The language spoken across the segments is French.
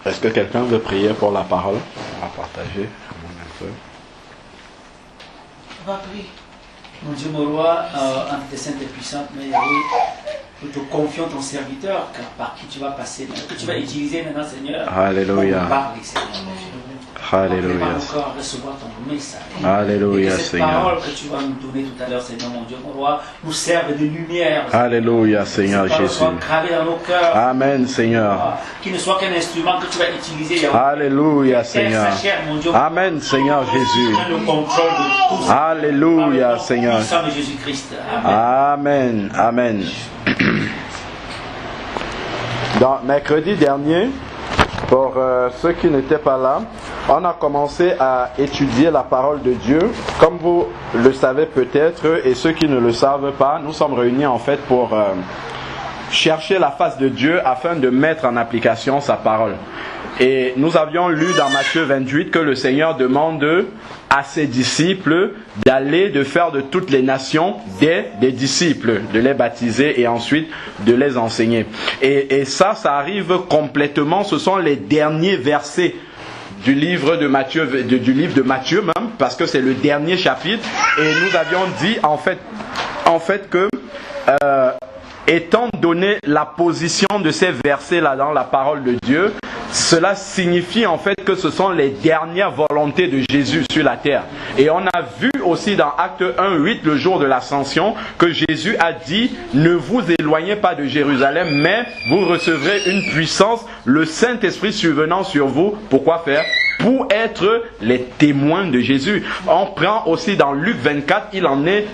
Est-ce que quelqu'un veut prier pour la parole? On va partager un peu. On va prier. Mon Dieu, mon roi, entre tes saintes et puissantes, mais nous te confions ton serviteur, car par qui tu vas passer, que tu vas utiliser maintenant, Seigneur. Alléluia. Pour parler, Seigneur. Alléluia. Encore recevoir ton message. Alléluia, et que cette Seigneur. parole que tu vas nous donner tout à l'heure, Seigneur, mon Dieu, mon roi, nous serve de lumière. Alléluia, Seigneur Jésus. Jésus. Soit gravé dans nos cœurs. Amen, Seigneur. Qu'il ne soit qu'un instrument que tu vas utiliser. Alléluia, Seigneur. Sa chair, mon Dieu. Amen, Seigneur Jésus. Le contrôle de tout. Alléluia, Seigneur. De Jésus-Christ. Amen. Amen. Dans mercredi dernier, pour ceux qui n'étaient pas là, on a commencé à étudier la parole de Dieu. Comme vous le savez peut-être, et ceux qui ne le savent pas, nous sommes réunis en fait pour chercher la face de Dieu afin de mettre en application sa parole. Et nous avions lu dans Matthieu 28 que le Seigneur demande à ses disciples d'aller, de faire de toutes les nations des disciples, de les baptiser et ensuite de les enseigner. Et ça arrive complètement, ce sont les derniers versets du livre de Matthieu, du livre de Matthieu même, parce que c'est le dernier chapitre. Et nous avions dit en fait que étant donné la position de ces versets-là dans la parole de Dieu, cela signifie en fait que ce sont les dernières volontés de Jésus sur la terre. Et on a vu aussi dans Acte 1:8, le jour de l'ascension, que Jésus a dit « Ne vous éloignez pas de Jérusalem, mais vous recevrez une puissance, le Saint-Esprit survenant sur vous. » Pourquoi faire ? Pour être les témoins de Jésus. On prend aussi dans Luc 24, il en est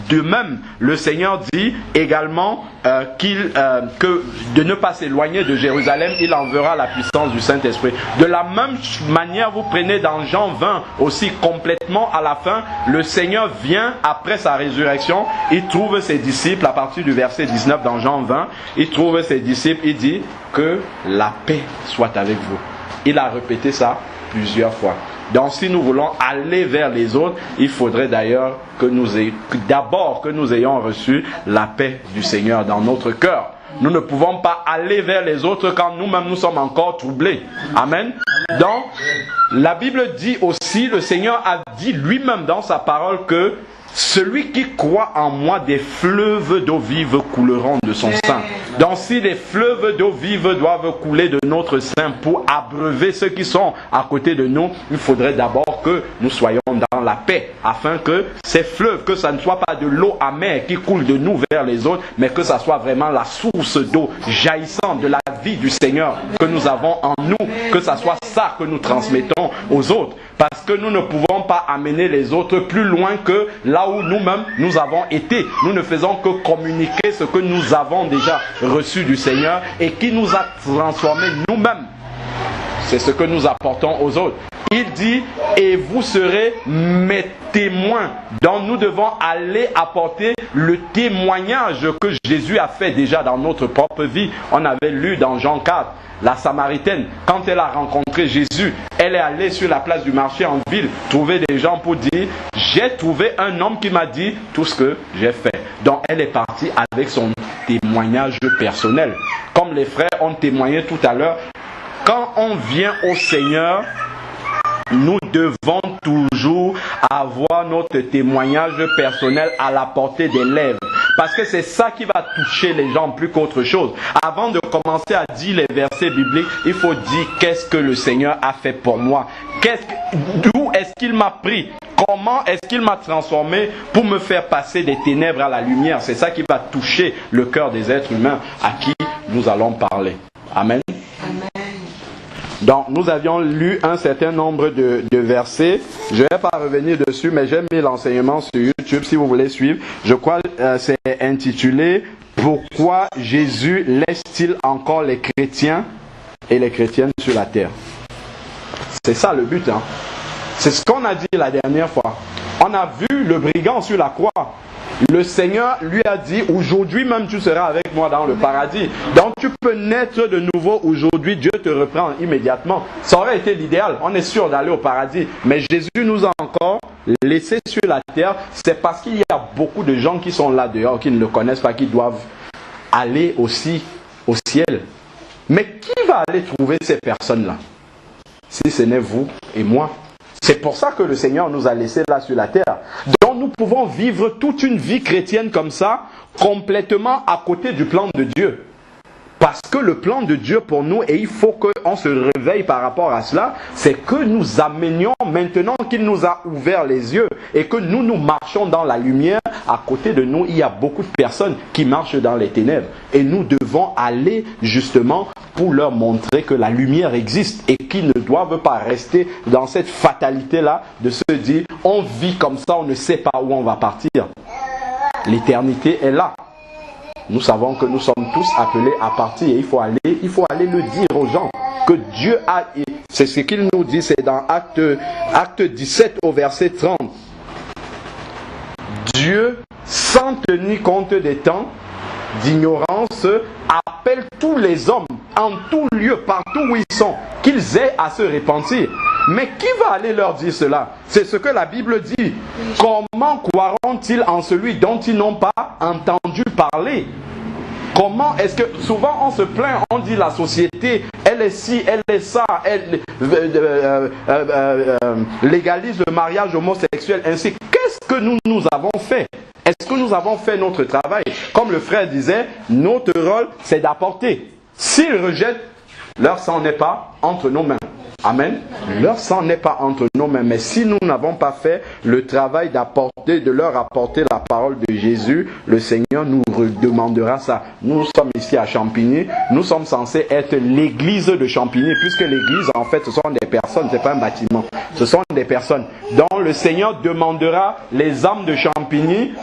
de même. Le Seigneur dit également que de ne pas s'éloigner de Jérusalem, il enverra la puissance du Saint-Esprit. De la même manière, vous prenez dans Jean 20 aussi complètement à la fin, le Seigneur vient après sa résurrection, il trouve ses disciples à partir du verset 19 dans Jean 20, il trouve ses disciples, il dit que la paix soit avec vous. Il a répété ça plusieurs fois. Donc si nous voulons aller vers les autres, il faudrait d'ailleurs que nous ayons reçu la paix du Seigneur dans notre cœur. Nous ne pouvons pas aller vers les autres quand nous-mêmes nous sommes encore troublés. Amen. Donc la Bible dit aussi, le Seigneur a dit lui-même dans sa parole que celui qui croit en moi, des fleuves d'eau vive couleront de son sein. Donc si les fleuves d'eau vive doivent couler de notre sein pour abreuver ceux qui sont à côté de nous, il faudrait d'abord que nous soyons dans la paix, afin que ces fleuves, que ça ne soit pas de l'eau amère qui coule de nous vers les autres, mais que ça soit vraiment la source d'eau jaillissant de la vie du Seigneur que nous avons en nous, que ça soit ça que nous transmettons aux autres. Parce que nous ne pouvons pas amener les autres plus loin que là où nous-mêmes nous avons été. Nous ne faisons que communiquer ce que nous avons déjà reçu du Seigneur et qui nous a transformés nous-mêmes. C'est ce que nous apportons aux autres. Il dit, et vous serez mes témoins. Donc nous devons aller apporter le témoignage que Jésus a fait déjà dans notre propre vie. On avait lu dans Jean 4, la Samaritaine, quand elle a rencontré Jésus, elle est allée sur la place du marché en ville, trouver des gens pour dire, j'ai trouvé un homme qui m'a dit tout ce que j'ai fait. Donc elle est partie avec son témoignage personnel. Comme les frères ont témoigné tout à l'heure, quand on vient au Seigneur, nous devons toujours avoir notre témoignage personnel à la portée des lèvres. Parce que c'est ça qui va toucher les gens plus qu'autre chose. Avant de commencer à dire les versets bibliques, il faut dire qu'est-ce que le Seigneur a fait pour moi. D'où est-ce qu'il m'a pris? Comment est-ce qu'il m'a transformé pour me faire passer des ténèbres à la lumière? C'est ça qui va toucher le cœur des êtres humains à qui nous allons parler. Amen. Donc nous avions lu un certain nombre de versets. Je ne vais pas revenir dessus, mais j'ai mis l'enseignement sur YouTube si vous voulez suivre. Je crois que c'est intitulé « Pourquoi Jésus laisse-t-il encore les chrétiens et les chrétiennes sur la terre ?» C'est ça le but. C'est ce qu'on a dit la dernière fois. On a vu le brigand sur la croix. Le Seigneur lui a dit, aujourd'hui même tu seras avec moi dans le paradis. Donc tu peux naître de nouveau aujourd'hui, Dieu te reprend immédiatement. Ça aurait été l'idéal, on est sûr d'aller au paradis. Mais Jésus nous a encore laissés sur la terre. C'est parce qu'il y a beaucoup de gens qui sont là dehors, qui ne le connaissent pas, qui doivent aller aussi au ciel. Mais qui va aller trouver ces personnes-là? Si ce n'est vous et moi. C'est pour ça que le Seigneur nous a laissés là sur la terre. Donc nous pouvons vivre toute une vie chrétienne comme ça, complètement à côté du plan de Dieu. Parce que le plan de Dieu pour nous, et il faut qu'on se réveille par rapport à cela, c'est que nous amenions maintenant qu'il nous a ouvert les yeux et que nous marchons dans la lumière. À côté de nous, il y a beaucoup de personnes qui marchent dans les ténèbres. Et nous devons aller justement pour leur montrer que la lumière existe et qu'ils ne doivent pas rester dans cette fatalité-là de se dire on vit comme ça, on ne sait pas où on va partir. L'éternité est là. Nous savons que nous sommes tous appelés à partir et il faut aller le dire aux gens que Dieu a. C'est ce qu'il nous dit, c'est dans Acte 17 au verset 30. Dieu, sans tenir compte des temps d'ignorance, appelle tous les hommes en tout lieu, partout où ils sont, qu'ils aient à se repentir. Mais qui va aller leur dire cela? C'est ce que la Bible dit. Comment croiront-ils en celui dont ils n'ont pas entendu parler? Comment est-ce que souvent on se plaint, on dit la société, elle est ci, elle est ça, elle légalise le mariage homosexuel ainsi. Qu'est-ce que nous avons fait? Est-ce que nous avons fait notre travail? Comme le frère disait, notre rôle c'est d'apporter. S'ils rejettent, leur sang n'est pas entre nos mains. Amen. Leur sang n'est pas entre nos mains. Mais si nous n'avons pas fait le travail d'apporter, de leur apporter la parole de Jésus, le Seigneur nous redemandera ça. Nous sommes ici à Champigny. Nous sommes censés être l'église de Champigny, puisque l'église, en fait, ce sont des personnes, ce n'est pas un bâtiment. Ce sont des personnes. Donc le Seigneur demandera les âmes de Champigny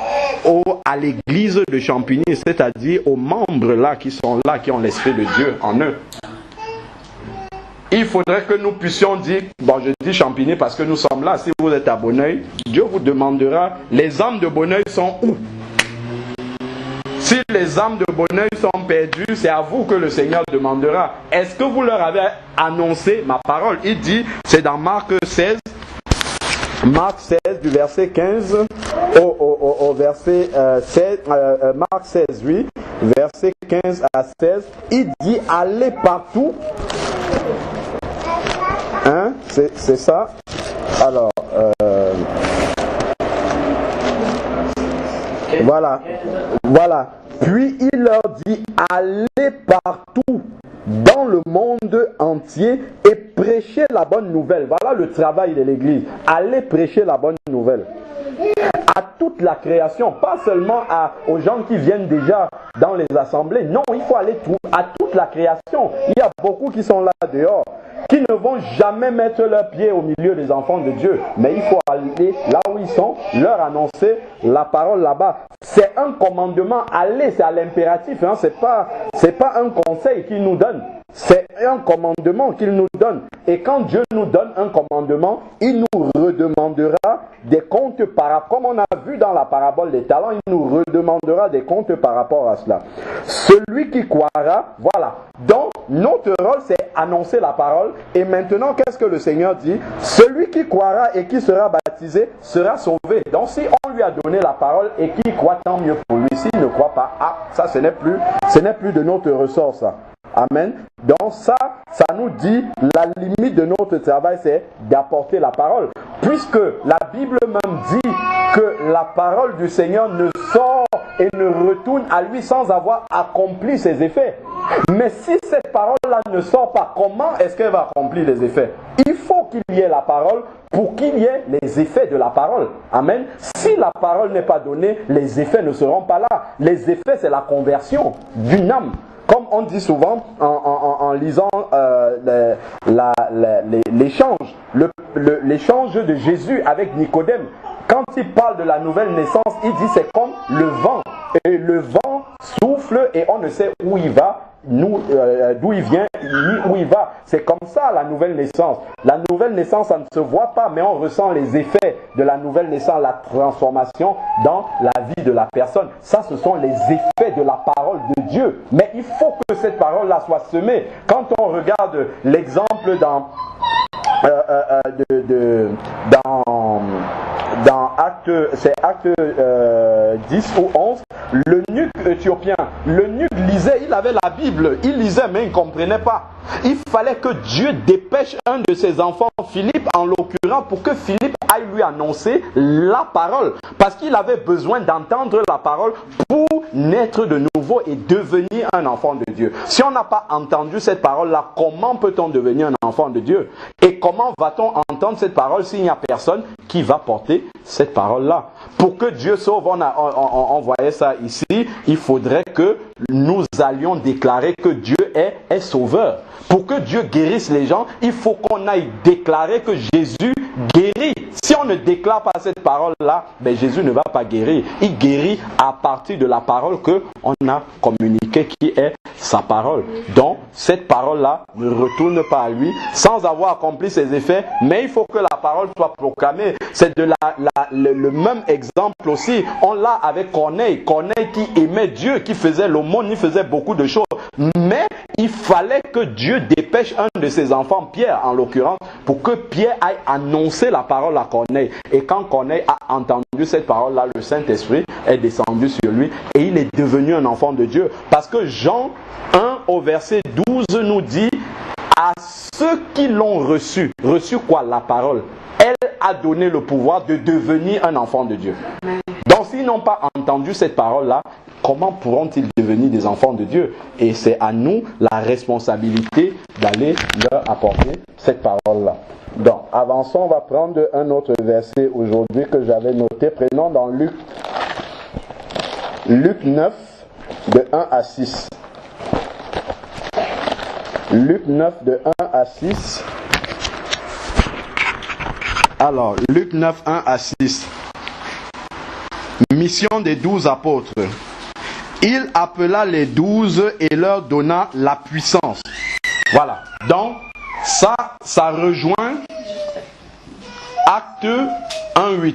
à l'église de Champigny, c'est-à-dire aux membres là qui sont là, qui ont l'Esprit de Dieu en eux. Il faudrait que nous puissions dire, bon je dis Champigny parce que nous sommes là, si vous êtes à Bonneuil, Dieu vous demandera, les âmes de Bonneuil sont où? Si les âmes de Bonneuil sont perdues, c'est à vous que le Seigneur demandera. Est-ce que vous leur avez annoncé ma parole? Il dit, c'est dans Marc 16 du verset 15 au verset 16, Marc 16, oui, verset 15 à 16, il dit, allez partout. Hein? C'est ça. Alors, voilà. Puis il leur dit, allez partout dans le monde entier et prêchez la bonne nouvelle. Voilà le travail de l'Église. Allez prêcher la bonne nouvelle à toute la création, pas seulement aux gens qui viennent déjà dans les assemblées. Non, il faut aller à toute la création. Il y a beaucoup qui sont là dehors, qui ne vont jamais mettre leurs pieds au milieu des enfants de Dieu. Mais il faut aller là où ils sont, leur annoncer la parole là-bas. C'est un commandement, aller, c'est à l'impératif. Hein. C'est pas un conseil qu'il nous donne. C'est un commandement qu'il nous donne. Et quand Dieu nous donne un commandement, il nous redemandera des comptes comme on a vu dans la parabole des talents, il nous redemandera des comptes par rapport à cela. Celui qui croira, voilà. Donc, notre rôle, c'est annoncer la parole. Et maintenant, qu'est-ce que le Seigneur dit? Celui qui croira et qui sera baptisé sera sauvé. Donc, si on lui a donné la parole et qu'il croit, tant mieux pour lui. S'il ne croit pas, ça, ce n'est plus de notre ressort, ça. Amen. Donc ça nous dit, la limite de notre travail, c'est d'apporter la parole. Puisque la Bible même dit que la parole du Seigneur ne sort et ne retourne à lui sans avoir accompli ses effets. Mais si cette parole-là ne sort pas, comment est-ce qu'elle va accomplir les effets? Il faut qu'il y ait la parole pour qu'il y ait les effets de la parole. Amen. Si la parole n'est pas donnée, les effets ne seront pas là. Les effets, c'est la conversion d'une âme. Comme on dit souvent en lisant l'échange de Jésus avec Nicodème, quand il parle de la nouvelle naissance, il dit c'est comme le vent. Et le vent souffle et on ne sait où il va, d'où il vient, ni où il va. C'est comme ça la nouvelle naissance. La nouvelle naissance, ça ne se voit pas, mais on ressent les effets de la nouvelle naissance, la transformation dans la vie de la personne. Ça, ce sont les effets de la parole de Dieu. Mais il faut que cette parole-là soit semée. Quand on regarde l'exemple dans Acte 10 ou 11, l'eunuque l'eunuque éthiopien. L'eunuque lisait, il avait la Bible, il lisait mais il ne comprenait pas. Il fallait que Dieu dépêche un de ses enfants, Philippe en l'occurrence, pour que Philippe aille lui annoncer la parole. Parce qu'il avait besoin d'entendre la parole pour naître de nouveau et devenir un enfant de Dieu. Si on n'a pas entendu cette parole-là, comment peut-on devenir un enfant de Dieu? Et comment va-t-on entendre cette parole s'il n'y a personne qui va porter cette parole-là? Pour que Dieu sauve, on voyait ça ici, il faudrait que nous allions déclarer que Dieu est sauveur. Pour que Dieu guérisse les gens, il faut qu'on aille déclarer que Jésus guérit. Si on ne déclare pas cette parole-là, ben Jésus ne va pas guérir. Il guérit à partir de la parole qu'on a communiquée, qui est sa parole. Donc, cette parole-là ne retourne pas à lui sans avoir accompli ses effets, mais il faut que la parole soit proclamée. C'est le même exemple aussi. On l'a avec Corneille. Corneille qui aimait Dieu, qui faisait l'aumône, il faisait beaucoup de choses. Mais il fallait que Dieu dépêche un de ses enfants, Pierre en l'occurrence, pour que Pierre aille annoncer la parole à Corneille. Et quand Corneille a entendu cette parole-là, le Saint-Esprit est descendu sur lui et il est devenu un enfant de Dieu. Parce que Jean 1 au verset 12 nous dit: à ceux qui l'ont reçu quoi? La parole. Elle a donné le pouvoir de devenir un enfant de Dieu. Donc s'ils n'ont pas entendu cette parole-là, comment pourront-ils devenir des enfants de Dieu? Et c'est à nous la responsabilité d'aller leur apporter cette parole-là. Donc, avançons, on va prendre un autre verset aujourd'hui que j'avais noté. Prenons dans Luc 9, de 1 à 6. Luc 9, de 1 à 6. Alors, Luc 9, 1 à 6. Mission des 12 apôtres. Il appela les 12 et leur donna la puissance. Voilà. Donc, ça rejoint Acte 1:8.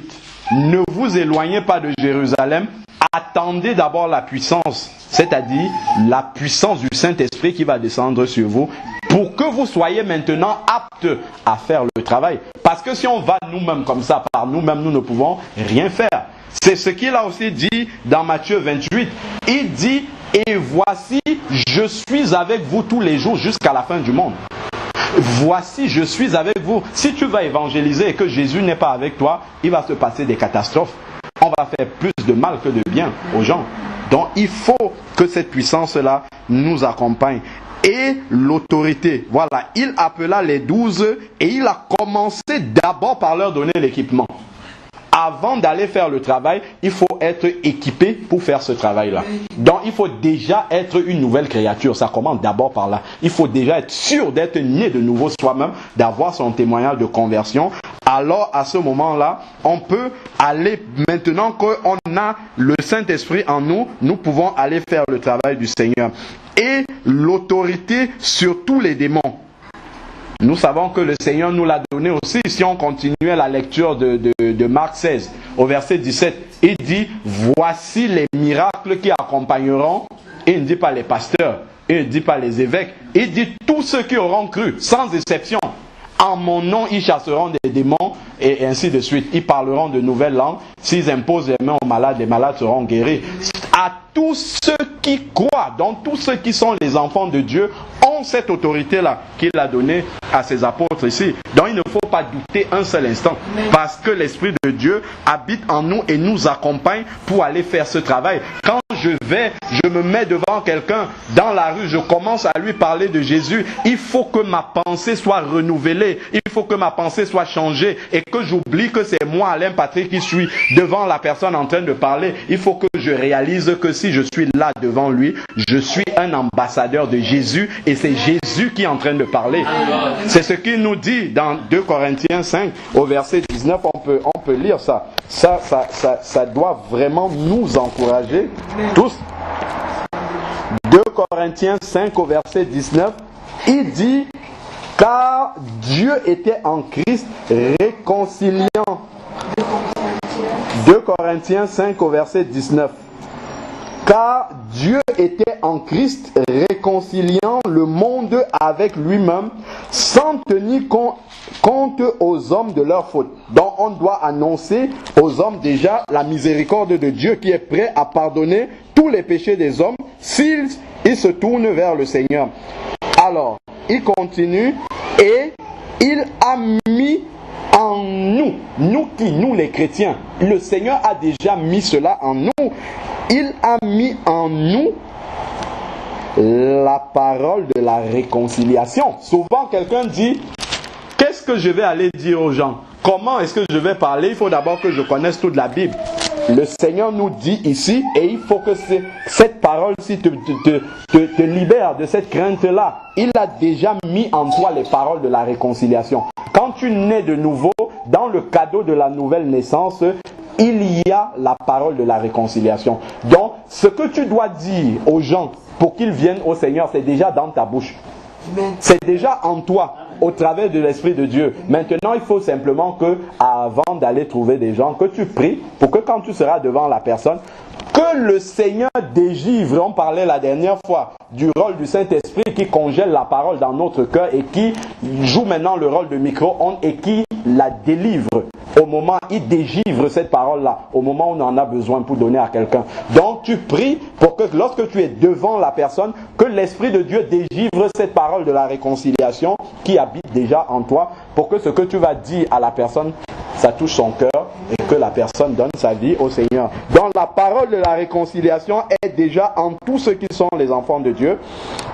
Ne vous éloignez pas de Jérusalem, attendez d'abord la puissance, c'est-à-dire la puissance du Saint-Esprit qui va descendre sur vous, pour que vous soyez maintenant aptes à faire le travail. Parce que si on va nous-mêmes comme ça, par nous-mêmes, nous ne pouvons rien faire. C'est ce qu'il a aussi dit dans Matthieu 28. Il dit: et voici, je suis avec vous tous les jours jusqu'à la fin du monde. Voici, je suis avec vous. Si tu vas évangéliser et que Jésus n'est pas avec toi, il va se passer des catastrophes. On va faire plus de mal que de bien aux gens. Donc il faut que cette puissance-là nous accompagne. Et l'autorité. Voilà, il appela les 12 et il a commencé d'abord par leur donner l'équipement. Avant d'aller faire le travail, il faut être équipé pour faire ce travail-là. Donc, il faut déjà être une nouvelle créature. Ça commence d'abord par là. Il faut déjà être sûr d'être né de nouveau soi-même, d'avoir son témoignage de conversion. Alors, à ce moment-là, on peut aller, maintenant qu'on a le Saint-Esprit en nous, nous pouvons aller faire le travail du Seigneur. Et l'autorité sur tous les démons. Nous savons que le Seigneur nous l'a donné aussi. Si on continuait la lecture de Marc 16, au verset 17, il dit: voici les miracles qui accompagneront. Il ne dit pas les pasteurs, il ne dit pas les évêques, il dit tous ceux qui auront cru, sans exception. En mon nom, ils chasseront des démons et ainsi de suite. Ils parleront de nouvelles langues. S'ils imposent les mains aux malades, les malades seront guéris. À tous ceux qui croient, donc tous ceux qui sont les enfants de Dieu, ont cette autorité-là qu'il a donnée à ses apôtres ici. Donc il ne faut pas douter un seul instant, parce que l'Esprit de Dieu habite en nous et nous accompagne pour aller faire ce travail. Quand je me mets devant quelqu'un dans la rue, je commence à lui parler de Jésus, il faut que ma pensée soit renouvelée, il faut que ma pensée soit changée et que j'oublie que c'est moi, Alain Patrick, qui suis devant la personne en train de parler. Il faut que je réalise que si je suis là devant lui, je suis un ambassadeur de Jésus et c'est Jésus qui est en train de parler. C'est ce qu'il nous dit dans 2 Corinthiens 5 au verset 19, on peut lire ça. Ça doit vraiment nous encourager tous. 2 Corinthiens 5 au verset 19, il dit: car Dieu était en Christ réconciliant. 2 Corinthiens 5 au verset 19. Car Dieu était en Christ réconciliant le monde avec lui-même, sans tenir compte aux hommes de leurs fautes. Donc Donc on doit annoncer aux hommes déjà la miséricorde de Dieu qui est prêt à pardonner tous les péchés des hommes s'ils se tournent vers le Seigneur. Alors, il continue et il a mis en nous, nous qui, nous les chrétiens, le Seigneur a déjà mis cela en nous. Il a mis en nous la parole de la réconciliation. Souvent quelqu'un dit, qu'est-ce que je vais aller dire aux gens? Comment est-ce que je vais parler? Il faut d'abord que je connaisse toute la Bible. Le Seigneur nous dit ici, et il faut que cette parole-ci te libère de cette crainte-là. Il a déjà mis en toi les paroles de la réconciliation. Quand tu nais de nouveau, dans le cadeau de la nouvelle naissance, il y a la parole de la réconciliation. Donc, ce que tu dois dire aux gens pour qu'ils viennent au Seigneur, c'est déjà dans ta bouche. C'est déjà en toi, au travers de l'Esprit de Dieu. Maintenant, il faut simplement que, avant d'aller trouver des gens, que tu pries pour que quand tu seras devant la personne, que le Seigneur dégivre. On parlait la dernière fois du rôle du Saint-Esprit qui congèle la parole dans notre cœur et qui joue maintenant le rôle de micro-ondes et qui la délivre au moment, il dégivre cette parole-là, au moment où on en a besoin pour donner à quelqu'un. Donc tu pries pour que lorsque tu es devant la personne, que l'Esprit de Dieu dégivre cette parole de la réconciliation qui habite déjà en toi, pour que ce que tu vas dire à la personne, ça touche son cœur et que la personne donne sa vie au Seigneur. Donc la parole de la réconciliation est déjà en tous ceux qui sont les enfants de Dieu.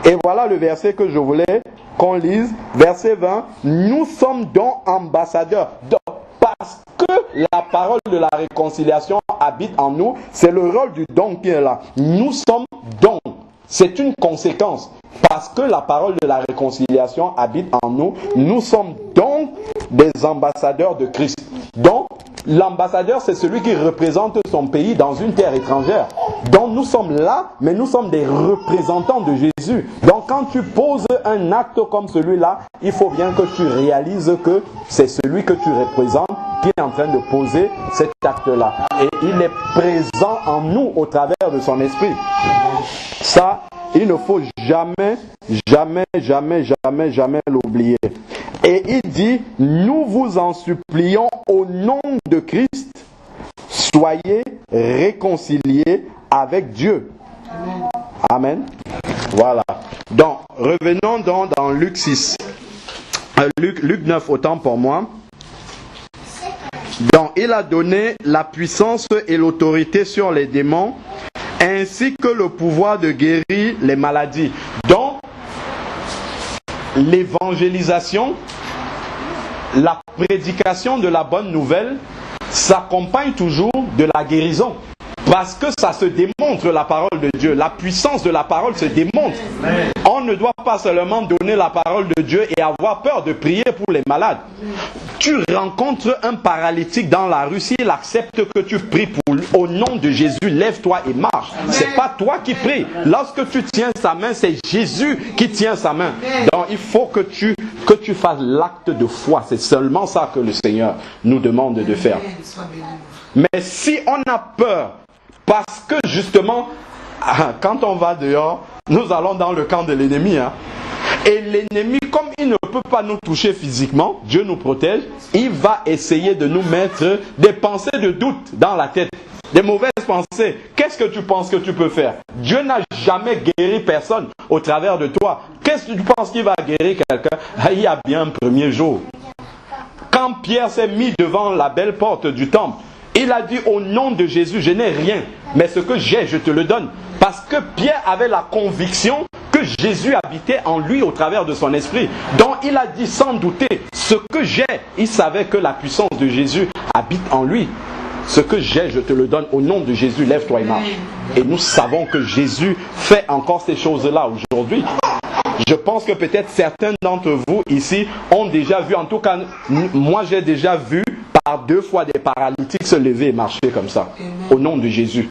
Et voilà le verset que je voulais qu'on lise, verset 20. Nous sommes donc ambassadeurs. Donc, parce que la parole de la réconciliation habite en nous, c'est le rôle du don qui est là. Nous sommes donc. C'est une conséquence. Parce que la parole de la réconciliation habite en nous, nous sommes donc des ambassadeurs de Christ. Donc, l'ambassadeur, c'est celui qui représente son pays dans une terre étrangère. Donc, nous sommes là, mais nous sommes des représentants de Jésus. Donc, quand tu poses un acte comme celui-là, il faut bien que tu réalises que c'est celui que tu représentes qui est en train de poser cet acte-là. Et il est présent en nous au travers de son esprit. Ça, il ne faut jamais l'oublier. Et il dit, nous vous en supplions au nom de Christ, soyez réconciliés avec Dieu. Amen. Voilà. Donc, revenons donc dans Luc 6. Luc 9, autant pour moi. Donc, il a donné la puissance et l'autorité sur les démons, ainsi que le pouvoir de guérir les maladies. Donc, l'évangélisation, la prédication de la bonne nouvelle s'accompagne toujours de la guérison. Parce que ça se démontre la parole de Dieu. La puissance de la parole se démontre. On ne doit pas seulement donner la parole de Dieu et avoir peur de prier pour les malades. Tu rencontres un paralytique dans la rue, s'il accepte que tu pries au nom de Jésus, lève-toi et marche. C'est pas toi qui pries. Lorsque tu tiens sa main, c'est Jésus qui tient sa main. Donc il faut que tu fasses l'acte de foi. C'est seulement ça que le Seigneur nous demande de faire. Mais si on a peur, parce que justement, quand on va dehors, nous allons dans le camp de l'ennemi. Et l'ennemi, comme il ne peut pas nous toucher physiquement, Dieu nous protège, il va essayer de nous mettre des pensées de doute dans la tête. Des mauvaises pensées. Qu'est-ce que tu penses que tu peux faire? Dieu n'a jamais guéri personne au travers de toi. Qu'est-ce que tu penses qu'il va guérir quelqu'un? Il y a bien un premier jour. Quand Pierre s'est mis devant la belle porte du temple, il a dit au nom de Jésus, je n'ai rien, mais ce que j'ai, je te le donne. Parce que Pierre avait la conviction que Jésus habitait en lui au travers de son esprit. Donc il a dit sans douter, ce que j'ai, il savait que la puissance de Jésus habite en lui. Ce que j'ai, je te le donne au nom de Jésus, lève-toi et marche. Et nous savons que Jésus fait encore ces choses-là aujourd'hui. Je pense que peut-être certains d'entre vous ici ont déjà vu, en tout cas, moi j'ai déjà vu par 2 fois des paralytiques se lever et marcher comme ça, au nom de Jésus.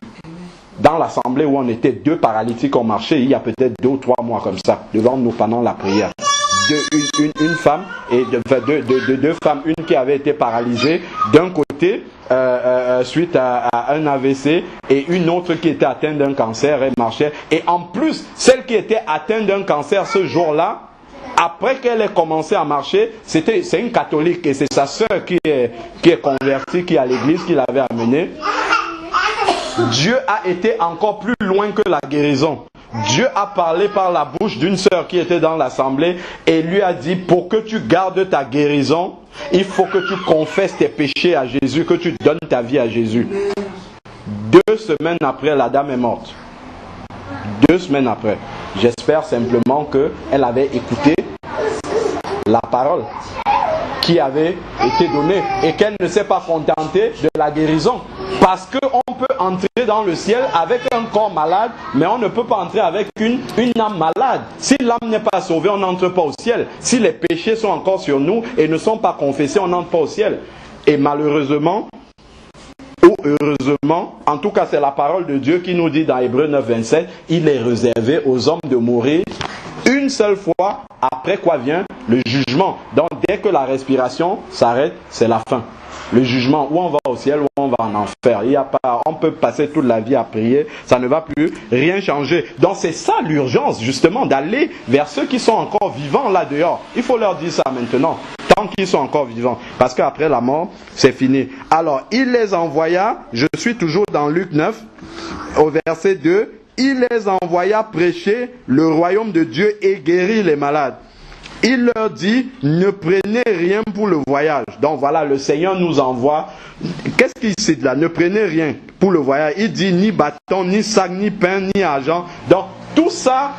Dans l'assemblée où on était, 2 paralytiques ont marché, il y a peut-être 2 ou 3 mois comme ça, devant nous pendant la prière. Une femme et deux femmes, une qui avait été paralysée d'un côté suite à un AVC et une autre qui était atteinte d'un cancer et marchait. Et en plus, celle qui était atteinte d'un cancer ce jour-là, après qu'elle ait commencé à marcher, c'est une catholique et c'est sa sœur qui est convertie, qui est à l'église, qui l'avait amenée. Dieu a été encore plus loin que la guérison. Dieu a parlé par la bouche d'une sœur qui était dans l'assemblée et lui a dit, pour que tu gardes ta guérison, il faut que tu confesses tes péchés à Jésus, que tu donnes ta vie à Jésus. 2 semaines après, la dame est morte. 2 semaines après. J'espère simplement qu'elle avait écouté la parole qui avait été donnée et qu'elle ne s'est pas contentée de la guérison. Parce qu'on peut entrer dans le ciel avec un corps malade, mais on ne peut pas entrer avec une âme malade. Si l'âme n'est pas sauvée, on n'entre pas au ciel. Si les péchés sont encore sur nous et ne sont pas confessés, on n'entre pas au ciel. Et malheureusement, ou heureusement, en tout cas c'est la parole de Dieu qui nous dit dans Hébreux 9, 27, il est réservé aux hommes de mourir une seule fois, après quoi vient le jugement. Donc dès que la respiration s'arrête, c'est la fin. Le jugement, où on va au ciel, où on va en enfer. Il y a pas, on peut passer toute la vie à prier, ça ne va plus rien changer. Donc c'est ça l'urgence, justement, d'aller vers ceux qui sont encore vivants là dehors. Il faut leur dire ça maintenant, tant qu'ils sont encore vivants. Parce qu'après la mort, c'est fini. Alors, il les envoya, je suis toujours dans Luc 9, au verset 2, il les envoya prêcher le royaume de Dieu et guérir les malades. Il leur dit, ne prenez rien pour le voyage. Donc voilà, le Seigneur nous envoie. Qu'est-ce qu'il dit là? Ne prenez rien pour le voyage. Il dit ni bâton, ni sac, ni pain, ni argent. Donc tout ça,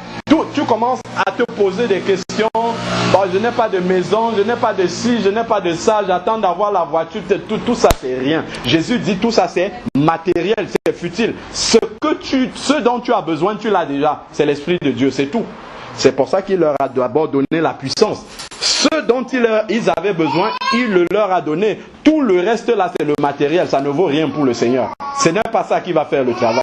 tu commences à te poser des questions. Bon, je n'ai pas de maison, je n'ai pas de ci, je n'ai pas de ça, j'attends d'avoir la voiture. Tout ça, c'est rien. Jésus dit tout ça, c'est matériel, c'est futile. Ce dont tu as besoin, tu l'as déjà. C'est l'Esprit de Dieu, c'est tout. C'est pour ça qu'il leur a d'abord donné la puissance. Ce dont ils avaient besoin, il le leur a donné. Tout le reste là, c'est le matériel. Ça ne vaut rien pour le Seigneur. Ce n'est pas ça qui va faire le travail.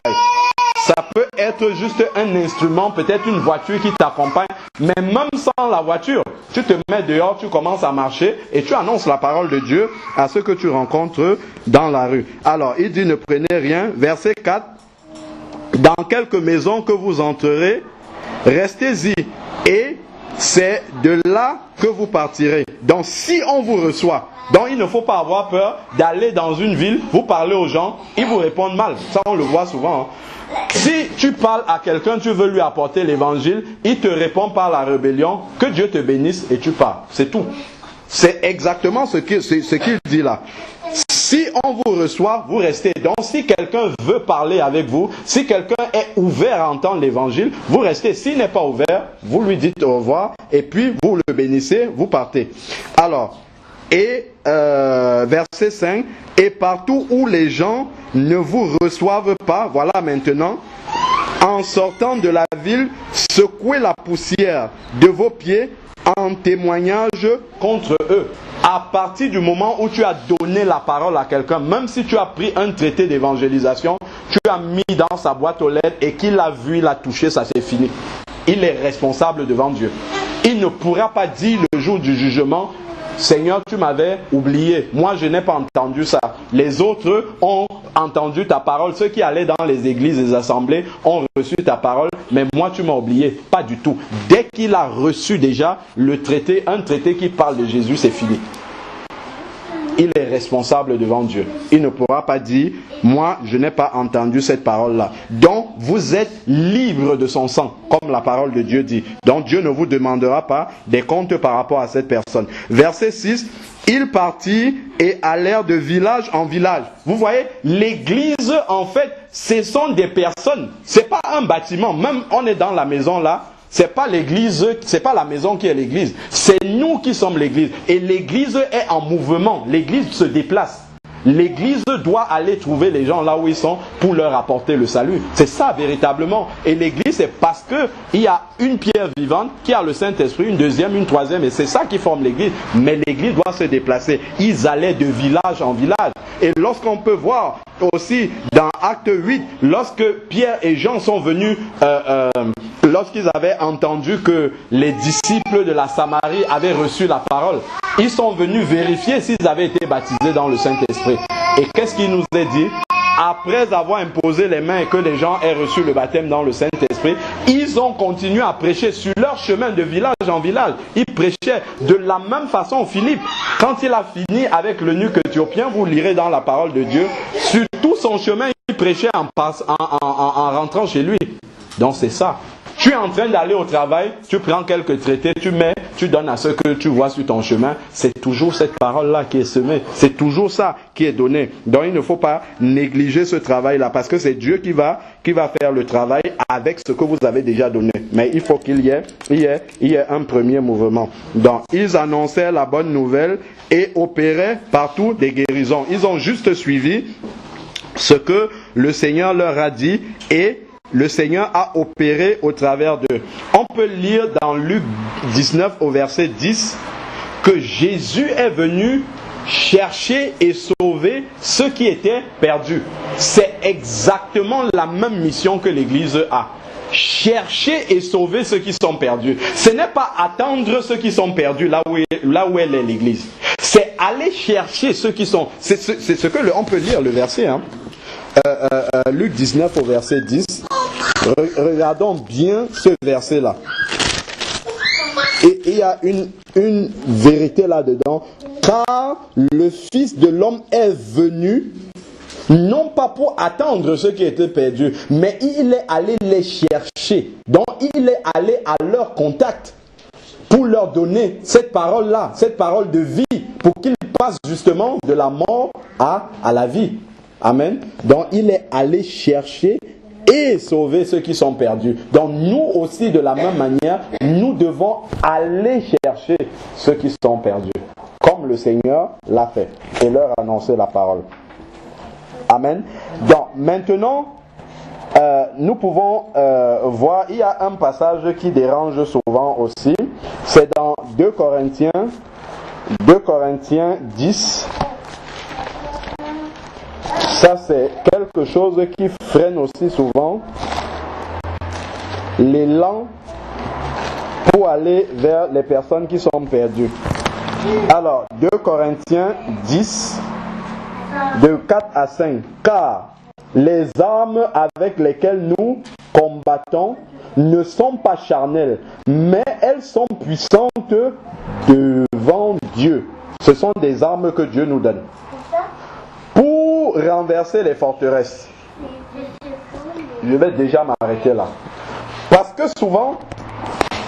Ça peut être juste un instrument, peut-être une voiture qui t'accompagne. Mais même sans la voiture, tu te mets dehors, tu commences à marcher et tu annonces la parole de Dieu à ceux que tu rencontres dans la rue. Alors, il dit ne prenez rien. Verset 4. Dans quelques maisons que vous entrerez, restez-y et c'est de là que vous partirez. Donc si on vous reçoit, donc il ne faut pas avoir peur d'aller dans une ville, vous parlez aux gens, ils vous répondent mal. Ça on le voit souvent. Si tu parles à quelqu'un, tu veux lui apporter l'évangile, il te répond par la rébellion, que Dieu te bénisse et tu pars. C'est tout. C'est exactement ce qu'il dit là. Si on vous reçoit, vous restez. Donc si quelqu'un veut parler avec vous, si quelqu'un est ouvert à entendre l'évangile, vous restez. S'il n'est pas ouvert, vous lui dites au revoir et puis vous le bénissez, vous partez. Alors, verset 5, et partout où les gens ne vous reçoivent pas, voilà maintenant, en sortant de la ville, secouez la poussière de vos pieds en témoignage contre eux. À partir du moment où tu as donné la parole à quelqu'un, même si tu as pris un traité d'évangélisation, tu as mis dans sa boîte aux lettres et qu'il l'a vu, il l'a touché, ça c'est fini. Il est responsable devant Dieu. Il ne pourra pas dire le jour du jugement, Seigneur, tu m'avais oublié. Moi, je n'ai pas entendu ça. Les autres ont entendu ta parole. Ceux qui allaient dans les églises, les assemblées, ont reçu ta parole. Mais moi, tu m'as oublié. Pas du tout. Dès qu'il a reçu déjà le traité, un traité qui parle de Jésus, c'est fini. Il est responsable devant Dieu. Il ne pourra pas dire, moi, je n'ai pas entendu cette parole-là. Donc, vous êtes libre de son sang, comme la parole de Dieu dit. Donc, Dieu ne vous demandera pas des comptes par rapport à cette personne. Verset 6, ils partirent et allèrent de village en village. Vous voyez, l'église, en fait, ce sont des personnes. C'est pas un bâtiment. Même, on est dans la maison là. C'est pas l'église, c'est pas la maison qui est l'église. C'est nous qui sommes l'église. Et l'église est en mouvement. L'église se déplace. L'église doit aller trouver les gens là où ils sont pour leur apporter le salut. C'est ça véritablement. Et l'église, c'est parce qu'il y a une pierre vivante qui a le Saint-Esprit, une deuxième, une troisième. Et c'est ça qui forme l'église. Mais l'église doit se déplacer. Ils allaient de village en village. Et lorsqu'on peut voir aussi dans Acte 8, lorsque Pierre et Jean sont venus, lorsqu'ils avaient entendu que les disciples de la Samarie avaient reçu la parole, ils sont venus vérifier s'ils avaient été baptisés dans le Saint-Esprit. Et qu'est-ce qu'il nous est dit? Après avoir imposé les mains et que les gens aient reçu le baptême dans le Saint-Esprit, Saint-Esprit, ils ont continué à prêcher sur leur chemin de village en village. Ils prêchaient de la même façon. Philippe, quand il a fini avec l'eunuque éthiopien, vous lirez dans la parole de Dieu, sur tout son chemin, il prêchait en rentrant chez lui. Donc c'est ça. Tu es en train d'aller au travail, tu prends quelques traités, tu mets, tu donnes à ceux que tu vois sur ton chemin. C'est toujours cette parole-là qui est semée. C'est toujours ça qui est donné. Donc il ne faut pas négliger ce travail-là parce que c'est Dieu qui va faire le travail avec ce que vous avez déjà donné. Mais il faut qu'il y ait un premier mouvement. Donc ils annonçaient la bonne nouvelle et opéraient partout des guérisons. Ils ont juste suivi ce que le Seigneur leur a dit et le Seigneur a opéré au travers d'eux. On peut lire dans Luc 19 au verset 10 que Jésus est venu chercher et sauver ceux qui étaient perdus. C'est exactement la même mission que l'Église a. Chercher et sauver ceux qui sont perdus. Ce n'est pas attendre ceux qui sont perdus là où elle est l'Église. C'est aller chercher ceux qui sont... C'est ce que on peut lire le verset. Luc 19 au verset 10. Regardons bien ce verset-là. Et il y a une vérité là-dedans. Car le Fils de l'homme est venu, non pas pour attendre ceux qui étaient perdus, mais il est allé les chercher. Donc il est allé à leur contact pour leur donner cette parole-là, cette parole de vie, pour qu'ils passent justement de la mort à la vie. Amen. Donc il est allé chercher et sauver ceux qui sont perdus. Donc nous aussi, de la même manière, nous devons aller chercher ceux qui sont perdus, comme le Seigneur l'a fait, et leur annoncer la parole. Amen. Donc maintenant, nous pouvons voir, il y a un passage qui dérange souvent aussi, c'est dans 2 Corinthiens 10. Ça, c'est quelque chose qui freine aussi souvent l'élan pour aller vers les personnes qui sont perdues. Alors, 2 Corinthiens 10, de 4 à 5. Car les armes avec lesquelles nous combattons ne sont pas charnelles, mais elles sont puissantes devant Dieu. Ce sont des armes que Dieu nous donne pour renverser les forteresses. Je vais déjà m'arrêter là. Parce que souvent,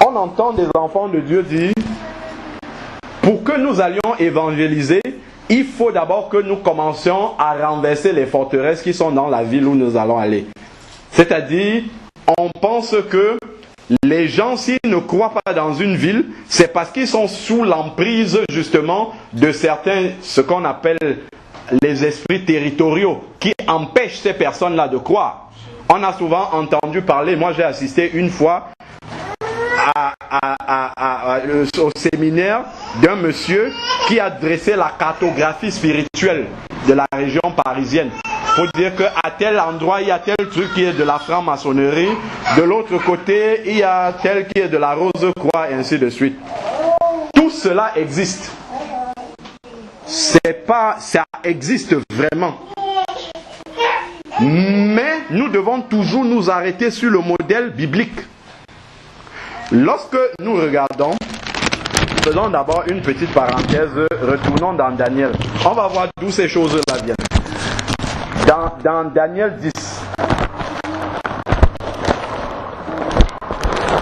on entend des enfants de Dieu dire, pour que nous allions évangéliser, il faut d'abord que nous commencions à renverser les forteresses qui sont dans la ville où nous allons aller. C'est-à-dire, on pense que les gens, s'ils ne croient pas dans une ville, c'est parce qu'ils sont sous l'emprise justement de certains, ce qu'on appelle les esprits territoriaux, qui empêchent ces personnes-là de croire. On a souvent entendu parler, moi j'ai assisté une fois au séminaire d'un monsieur qui a dressé la cartographie spirituelle de la région parisienne. Pour dire qu'à tel endroit, il y a tel truc qui est de la franc-maçonnerie, de l'autre côté, il y a tel qui est de la Rose-Croix, et ainsi de suite. Tout cela existe. Ça existe vraiment. Mais nous devons toujours nous arrêter sur le modèle biblique. Lorsque nous regardons, faisons d'abord une petite parenthèse, retournons dans Daniel. On va voir d'où ces choses-là viennent. Dans Daniel 10.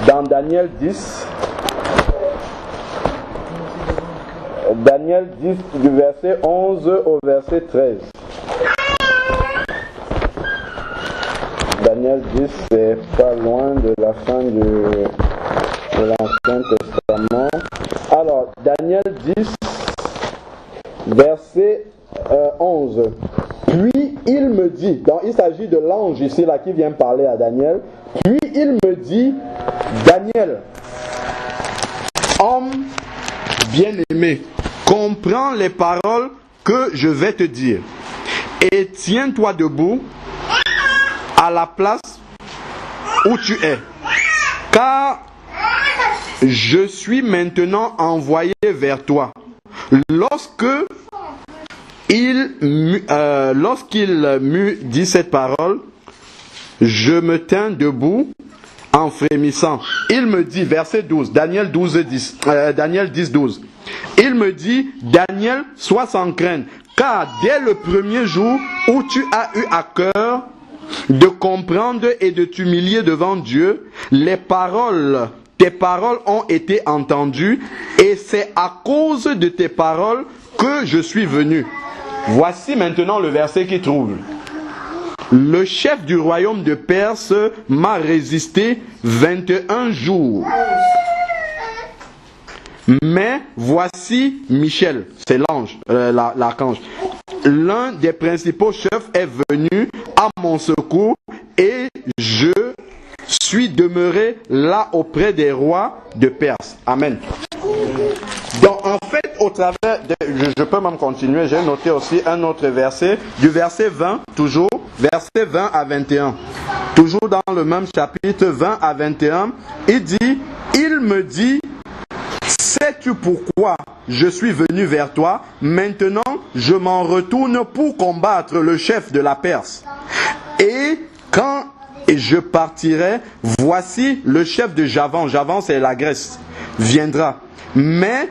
Dans Daniel 10. Daniel 10 du verset 11 au verset 13. Daniel 10, c'est pas loin de la fin de l'Ancien Testament. Alors, Daniel 10, verset 11. Puis il me dit, donc il s'agit de l'ange ici là qui vient parler à Daniel. Puis il me dit, Daniel, homme bien-aimé, comprends les paroles que je vais te dire et tiens-toi debout à la place où tu es, car je suis maintenant envoyé vers toi. Lorsqu'il m'eut dit cette parole, je me tins debout en frémissant. Il me dit, verset 12, Daniel 10, 12. Il me dit, Daniel, sois sans crainte, car dès le premier jour où tu as eu à cœur de comprendre et de t'humilier devant Dieu, tes paroles ont été entendues, et c'est à cause de tes paroles que je suis venu. Voici maintenant le verset qui trouble. Le chef du royaume de Perse m'a résisté 21 jours. Mais voici Michel, c'est l'ange, l'archange. L'un des principaux chefs est venu à mon secours et je suis demeuré là auprès des rois de Perse. Amen. Donc en fait, au travers de... Je peux même continuer, j'ai noté aussi un autre verset, du verset 20, toujours, verset 20 à 21. Toujours dans le même chapitre 20 à 21, il dit, il me dit, sais-tu pourquoi je suis venu vers toi? Maintenant, je m'en retourne pour combattre le chef de la Perse. Et quand je partirai, voici le chef de Javan. Javan, c'est la Grèce. Viendra. Mais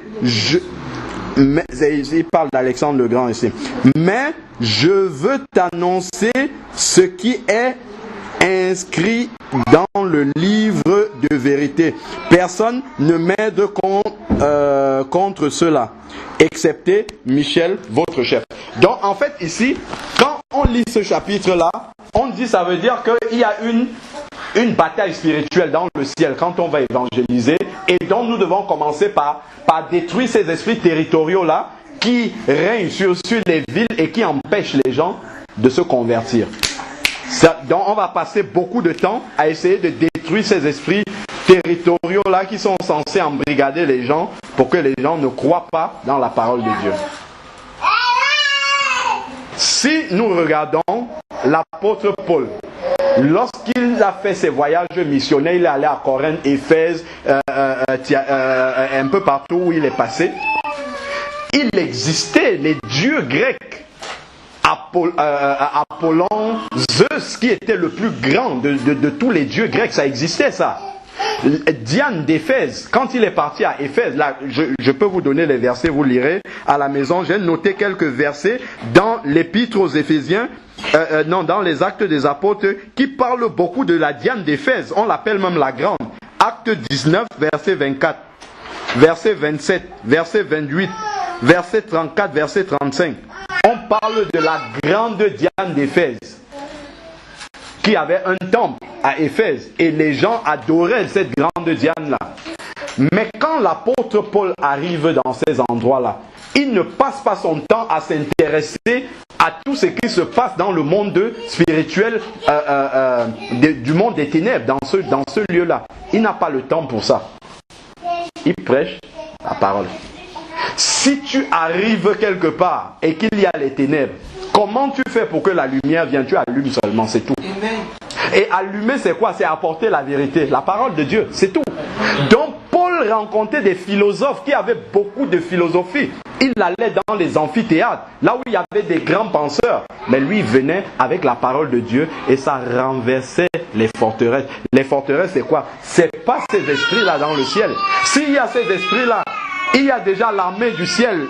il parle d'Alexandre le Grand ici. Mais je veux t'annoncer ce qui est inscrit dans le livre de vérité. Personne ne m'aide contre cela, excepté Michel, votre chef. Donc en fait ici, quand on lit ce chapitre-là, on dit ça veut dire qu'il y a une bataille spirituelle dans le ciel quand on va évangéliser, et donc nous devons commencer par détruire ces esprits territoriaux-là qui règnent sur les villes et qui empêchent les gens de se convertir. Donc on va passer beaucoup de temps à essayer de détruire ces esprits territoriaux-là qui sont censés embrigader les gens pour que les gens ne croient pas dans la parole de Dieu. Si nous regardons l'apôtre Paul, lorsqu'il a fait ses voyages missionnaires, il est allé à Corinthe, Éphèse, un peu partout où il est passé, il existait les dieux grecs. Apollon, Zeus, qui était le plus grand de tous les dieux grecs, ça existait ça. Diane d'Éphèse, quand il est parti à Éphèse, là, je peux vous donner les versets, vous lirez à la maison. J'ai noté quelques versets dans l'épître aux Éphésiens, dans les Actes des Apôtres, qui parlent beaucoup de la Diane d'Éphèse. On l'appelle même la grande. Acte 19, verset 24, verset 27, verset 28, verset 34, verset 35. On parle de la grande Diane d'Éphèse, qui avait un temple à Éphèse, et les gens adoraient cette grande Diane-là. Mais quand l'apôtre Paul arrive dans ces endroits-là, il ne passe pas son temps à s'intéresser à tout ce qui se passe dans le monde spirituel, du monde des ténèbres, dans ce lieu-là. Il n'a pas le temps pour ça. Il prêche la parole. Si tu arrives quelque part et qu'il y a les ténèbres, comment tu fais pour que la lumière vienne? Tu allumes seulement, c'est tout. Amen. Et allumer, c'est quoi? C'est apporter la vérité, la parole de Dieu, c'est tout. Donc Paul rencontrait des philosophes qui avaient beaucoup de philosophie. Il allait dans les amphithéâtres, là où il y avait des grands penseurs. Mais lui, il venait avec la parole de Dieu et ça renversait les forteresses. Les forteresses, c'est quoi? C'est pas ces esprits-là dans le ciel. S'il y a ces esprits-là, il y a déjà l'armée du ciel.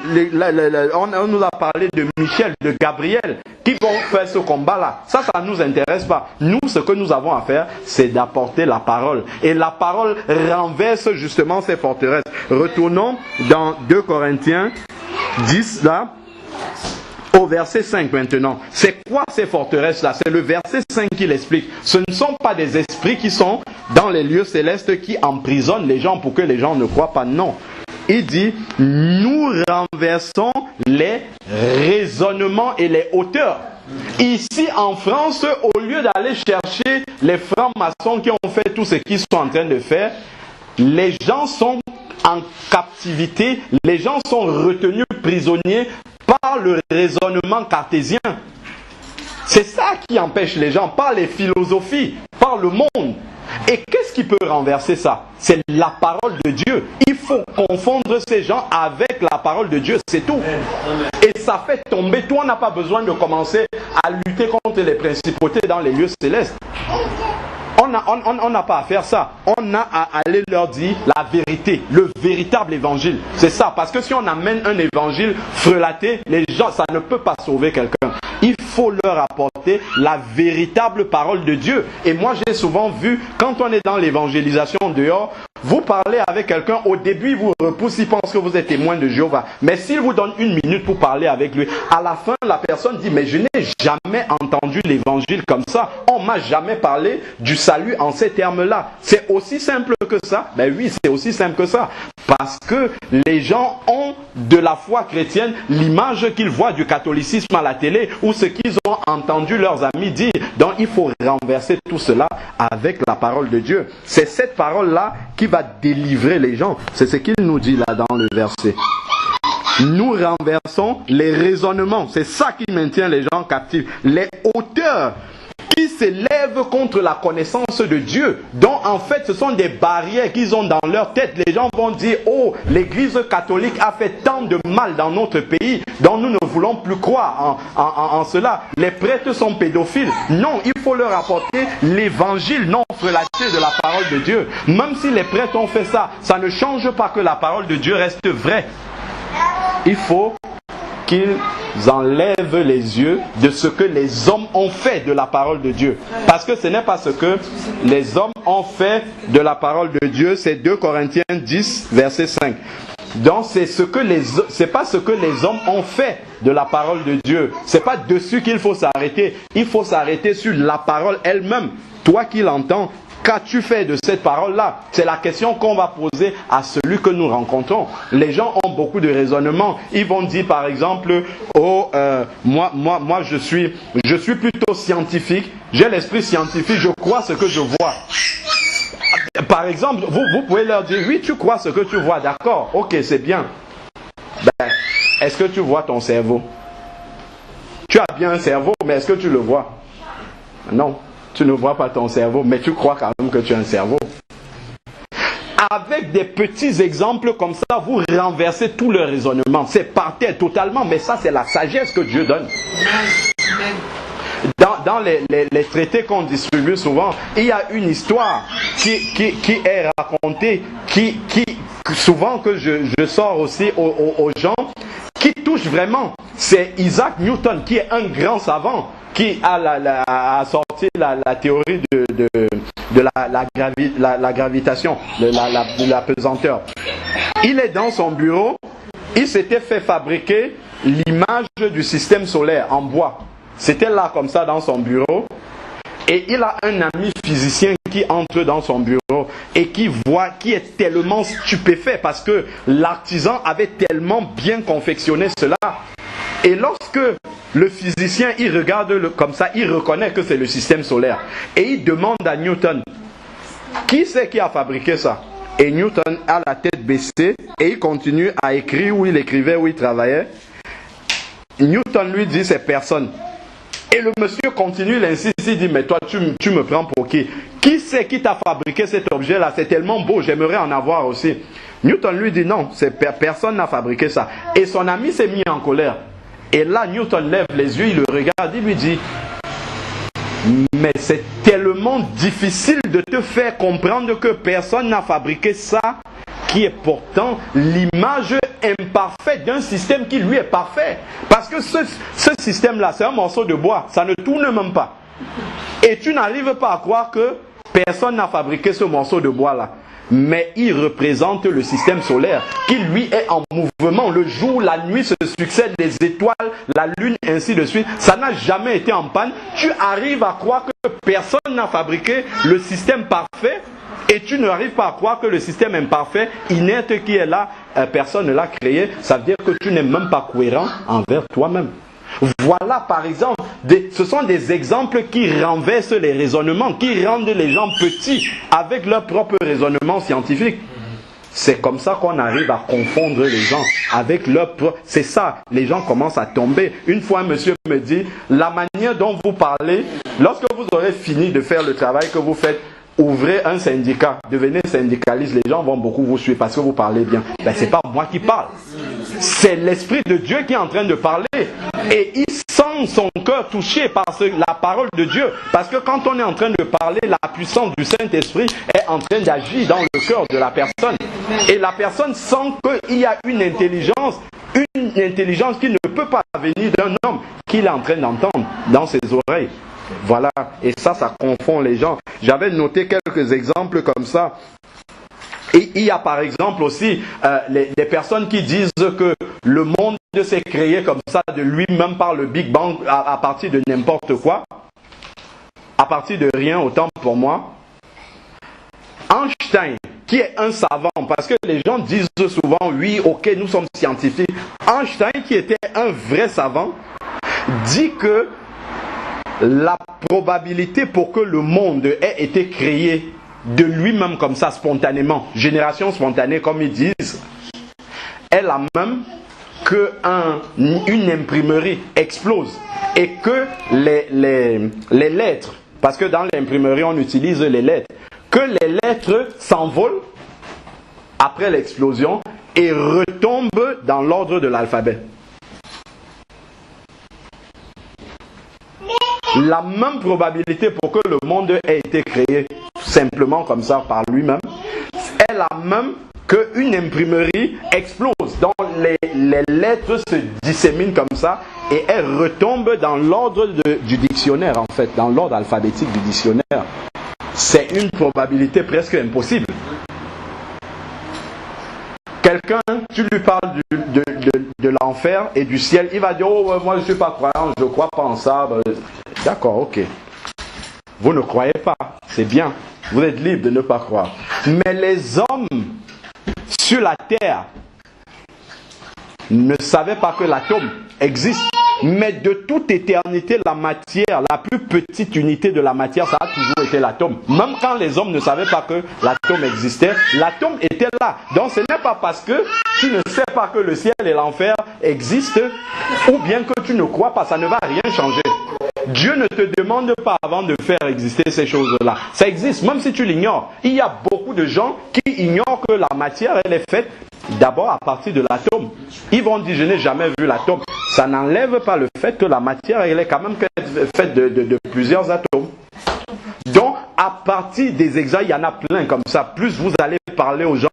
On nous a parlé de Michel, de Gabriel, qui vont faire ce combat-là. Ça ne nous intéresse pas. Nous, ce que nous avons à faire, c'est d'apporter la parole. Et la parole renverse justement ces forteresses. Retournons dans 2 Corinthiens 10, là, au verset 5 maintenant. C'est quoi ces forteresses-là? C'est le verset 5 qui l'explique. Ce ne sont pas des esprits qui sont dans les lieux célestes qui emprisonnent les gens pour que les gens ne croient pas. Non. Il dit, nous renversons les raisonnements et les hauteurs. Ici en France, au lieu d'aller chercher les francs-maçons qui ont fait tout ce qu'ils sont en train de faire, les gens sont en captivité, les gens sont retenus prisonniers par le raisonnement cartésien. C'est ça qui empêche les gens, par les philosophies, par le monde. Et qu'est-ce qui peut renverser ça? C'est la parole de Dieu. Il faut confondre ces gens avec la parole de Dieu, c'est tout. Et ça fait tomber. Toi, on n'a pas besoin de commencer à lutter contre les principautés dans les lieux célestes. On n'a pas à faire ça. On a à aller leur dire la vérité, le véritable évangile. C'est ça, parce que si on amène un évangile frelaté, les gens, ça ne peut pas sauver quelqu'un. Il faut leur apporter la véritable parole de Dieu. Et moi, j'ai souvent vu, quand on est dans l'évangélisation dehors, vous parlez avec quelqu'un, au début, il vous repousse, il pense que vous êtes témoin de Jéhovah. Mais s'il vous donne 1 minute pour parler avec lui, à la fin, la personne dit, mais je n'ai jamais entendu l'évangile comme ça. On ne m'a jamais parlé du salut en ces termes-là. C'est aussi simple que ça? Ben oui, c'est aussi simple que ça. Parce que les gens ont de la foi chrétienne l'image qu'ils voient du catholicisme à la télé ou ce qu'ils ont entendu leurs amis dire. Donc il faut renverser tout cela avec la parole de Dieu. C'est cette parole-là qui va délivrer les gens. C'est ce qu'il nous dit là dans le verset. Nous renversons les raisonnements. C'est ça qui maintient les gens captifs. Les hauteurs qui s'élèvent contre la connaissance de Dieu. Donc en fait ce sont des barrières qu'ils ont dans leur tête. Les gens vont dire, oh, l'église catholique a fait tant de mal dans notre pays, donc nous ne voulons plus croire en cela. Les prêtres sont pédophiles. Non, il faut leur apporter l'évangile non frelaté de la parole de Dieu. Même si les prêtres ont fait ça, ça ne change pas que la parole de Dieu reste vraie. Il faut qu'ils enlèvent les yeux de ce que les hommes ont fait de la parole de Dieu. Parce que ce n'est pas ce que les hommes ont fait de la parole de Dieu. C'est 2 Corinthiens 10, verset 5. Donc c'est pas ce que les hommes ont fait de la parole de Dieu. C'est pas dessus qu'il faut s'arrêter. Il faut s'arrêter sur la parole elle-même. Toi qui l'entends, qu'as-tu fait de cette parole-là? C'est la question qu'on va poser à celui que nous rencontrons. Les gens ont beaucoup de raisonnements. Ils vont dire par exemple, oh, moi je suis plutôt scientifique. J'ai l'esprit scientifique, je crois ce que je vois. Par exemple, vous pouvez leur dire, oui, tu crois ce que tu vois, d'accord, ok, c'est bien. Ben, est-ce que tu vois ton cerveau? Tu as bien un cerveau, mais est-ce que tu le vois? Non. Tu ne vois pas ton cerveau, mais tu crois quand même que tu as un cerveau. Avec des petits exemples comme ça, vous renversez tout le raisonnement. C'est par terre totalement, mais ça c'est la sagesse que Dieu donne. Dans les traités qu'on distribue souvent, il y a une histoire qui est racontée, qui souvent que je sors aussi aux gens, qui touche vraiment. C'est Isaac Newton, qui est un grand savant, qui a sorti la théorie de la gravitation, de la pesanteur. Il est dans son bureau, il s'était fait fabriquer l'image du système solaire en bois. C'était là comme ça dans son bureau. Et il a un ami physicien qui entre dans son bureau et qui est tellement stupéfait parce que l'artisan avait tellement bien confectionné cela. Et lorsque le physicien, il regarde comme ça, il reconnaît que c'est le système solaire. Et il demande à Newton, qui c'est qui a fabriqué ça? Et Newton a la tête baissée et il continue à écrire où il écrivait, où il travaillait. Newton lui dit, c'est personne. Et le monsieur continue, il insiste, il dit, mais toi, tu me prends pour qui? Qui c'est qui t'a fabriqué cet objet-là? C'est tellement beau, j'aimerais en avoir aussi. Newton lui dit, non, personne n'a fabriqué ça. Et son ami s'est mis en colère. Et là, Newton lève les yeux, il le regarde, il lui dit, mais c'est tellement difficile de te faire comprendre que personne n'a fabriqué ça, qui est pourtant l'image imparfaite d'un système qui lui est parfait. Parce que ce système-là, c'est un morceau de bois, ça ne tourne même pas. Et tu n'arrives pas à croire que personne n'a fabriqué ce morceau de bois-là. Mais il représente le système solaire qui lui est en mouvement. Le jour, la nuit se succèdent, les étoiles, la lune, ainsi de suite. Ça n'a jamais été en panne. Tu arrives à croire que personne n'a fabriqué le système parfait et tu n'arrives pas à croire que le système imparfait, inerte qui est là, personne ne l'a créé. Ça veut dire que tu n'es même pas cohérent envers toi-même. Voilà par exemple, ce sont des exemples qui renversent les raisonnements, qui rendent les gens petits avec leur propre raisonnement scientifique. C'est comme ça qu'on arrive à confondre les gens avec leur propre... C'est ça, les gens commencent à tomber. Une fois un monsieur me dit, la manière dont vous parlez, lorsque vous aurez fini de faire le travail que vous faites, ouvrez un syndicat, devenez syndicaliste, les gens vont beaucoup vous suivre parce que vous parlez bien. Ben, c'est pas moi qui parle. C'est l'Esprit de Dieu qui est en train de parler. Et il sent entendre son cœur touché par la parole de Dieu. Parce que quand on est en train de parler, la puissance du Saint-Esprit est en train d'agir dans le cœur de la personne. Et la personne sent qu'il y a une intelligence qui ne peut pas venir d'un homme qu'il est en train d'entendre dans ses oreilles. Voilà, et ça confond les gens. J'avais noté quelques exemples comme ça. Et il y a par exemple aussi les personnes qui disent que le monde s'est créé comme ça de lui-même par le Big Bang à partir de n'importe quoi, à partir de rien, autant pour moi. Einstein, qui est un savant, parce que les gens disent souvent, oui, ok, nous sommes scientifiques. Einstein, qui était un vrai savant, dit que la probabilité pour que le monde ait été créé de lui-même comme ça, spontanément, génération spontanée comme ils disent, est la même qu'une imprimerie explose et que les lettres, parce que dans l'imprimerie on utilise les lettres, que les lettres s'envolent après l'explosion et retombent dans l'ordre de l'alphabet. La même probabilité pour que le monde ait été créé simplement comme ça par lui-même est la même qu'une imprimerie explose, dont les lettres se disséminent comme ça et elles retombent dans l'ordre du dictionnaire en fait, dans l'ordre alphabétique du dictionnaire. C'est une probabilité presque impossible. Quelqu'un, tu lui parles de l'enfer et du ciel, il va dire, oh moi je ne suis pas croyant, je ne crois pas en ça. D'accord, ok. Vous ne croyez pas, c'est bien. Vous êtes libre de ne pas croire. Mais les hommes sur la terre ne savaient pas que l'atome existe. Mais de toute éternité, la matière, la plus petite unité de la matière, ça a toujours été l'atome. Même quand les hommes ne savaient pas que l'atome existait, l'atome était là. Donc ce n'est pas parce que tu ne sais pas que le ciel et l'enfer existent, ou bien que tu ne crois pas, ça ne va rien changer. Dieu ne te demande pas avant de faire exister ces choses-là. Ça existe, même si tu l'ignores. Il y a beaucoup de gens qui ignorent que la matière, elle est faite d'abord à partir de l'atome. Ils vont dire, je n'ai jamais vu l'atome. Ça n'enlève pas le fait que la matière, elle est quand même faite de plusieurs atomes. Donc, à partir des exemples, il y en a plein comme ça. Plus vous allez parler aux gens,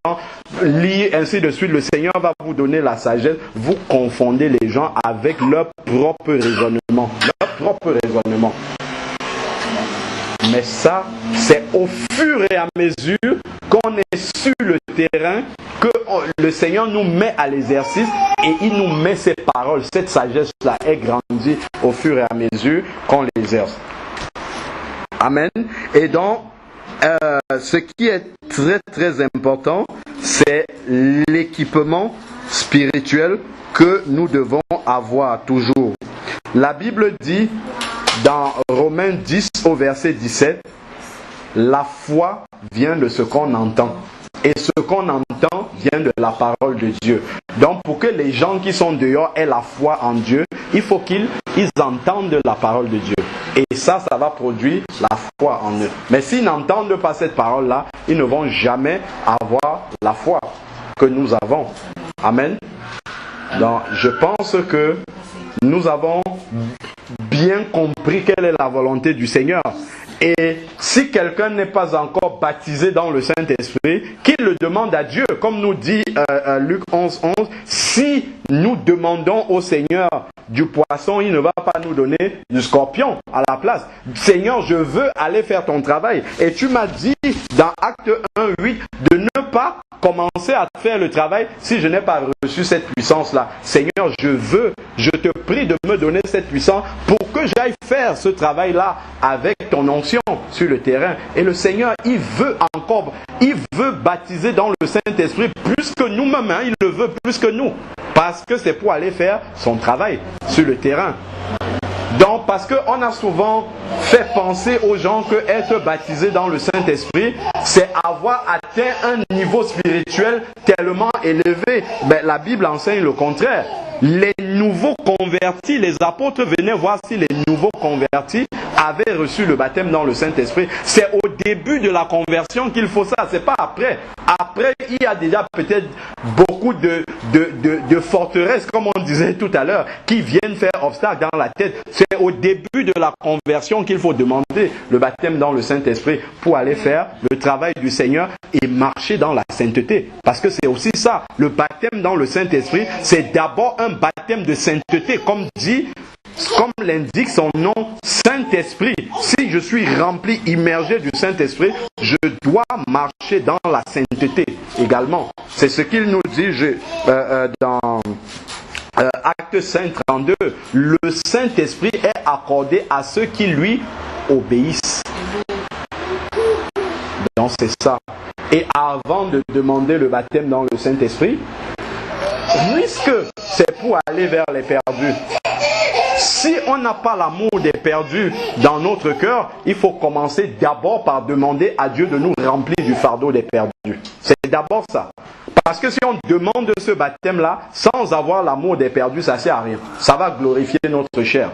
lire, ainsi de suite, le Seigneur va vous donner la sagesse. Vous confondez les gens avec leur propre raisonnement. Leur propre raisonnement. Mais ça, c'est au fur et à mesure qu'on est sur le terrain que le Seigneur nous met à l'exercice et il nous met ses paroles. Cette sagesse-là est grandie au fur et à mesure qu'on l'exerce. Amen. Et donc, ce qui est très très important, c'est l'équipement spirituel que nous devons avoir toujours. La Bible dit dans Romains 10 au verset 17, la foi vient de ce qu'on entend. Et ce qu'on entend vient de la parole de Dieu. Donc pour que les gens qui sont dehors aient la foi en Dieu, il faut qu'ils entendent la parole de Dieu. Et ça va produire la foi en eux. Mais s'ils n'entendent pas cette parole-là, ils ne vont jamais avoir la foi que nous avons. Amen. Donc je pense que nous avons bien compris quelle est la volonté du Seigneur. Et si quelqu'un n'est pas encore baptisé dans le Saint-Esprit, qu'il le demande à Dieu, comme nous dit Luc 11:11, si nous demandons au Seigneur du poisson, il ne va pas nous donner du scorpion à la place. Seigneur, je veux aller faire ton travail. Et tu m'as dit dans Acte 1:8 de ne pas commencer à faire le travail si je n'ai pas reçu cette puissance-là. Seigneur, je te prie de me donner cette puissance pour que j'aille faire ce travail-là avec ton onction sur le terrain. Et le Seigneur, il veut baptiser dans le Saint-Esprit plus que nous-mêmes, il le veut plus que nous. Parce que c'est pour aller faire son travail sur le terrain. Donc, parce qu'on a souvent fait penser aux gens que être baptisé dans le Saint-Esprit, c'est avoir atteint un niveau spirituel tellement élevé. Mais la Bible enseigne le contraire. Les nouveaux convertis, les apôtres venaient voir si les nouveaux convertis avait reçu le baptême dans le Saint-Esprit. C'est au début de la conversion qu'il faut ça, c'est pas après. Après, il y a déjà peut-être beaucoup de forteresses, comme on disait tout à l'heure, qui viennent faire obstacle dans la tête. C'est au début de la conversion qu'il faut demander le baptême dans le Saint-Esprit pour aller faire le travail du Seigneur et marcher dans la sainteté. Parce que c'est aussi ça, le baptême dans le Saint-Esprit, c'est d'abord un baptême de sainteté, comme l'indique son nom, Saint-Esprit. Si je suis rempli, immergé du Saint-Esprit, je dois marcher dans la sainteté également. C'est ce qu'il nous dit dans Acte 5, 32. Le Saint-Esprit est accordé à ceux qui lui obéissent. Donc c'est ça. Et avant de demander le baptême dans le Saint-Esprit, puisque c'est pour aller vers les perdus, si on n'a pas l'amour des perdus dans notre cœur, il faut commencer d'abord par demander à Dieu de nous remplir du fardeau des perdus. C'est d'abord ça. Parce que si on demande ce baptême-là, sans avoir l'amour des perdus, ça ne sert à rien. Ça va glorifier notre chair.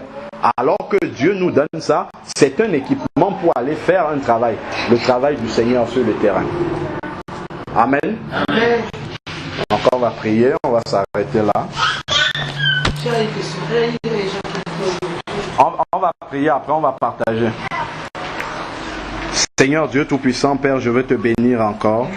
Alors que Dieu nous donne ça, c'est un équipement pour aller faire un travail. Le travail du Seigneur sur le terrain. Amen. Amen. Encore on va prier, on va s'arrêter là. On va prier, après on va partager. Seigneur Dieu Tout-Puissant, Père, je veux te bénir encore.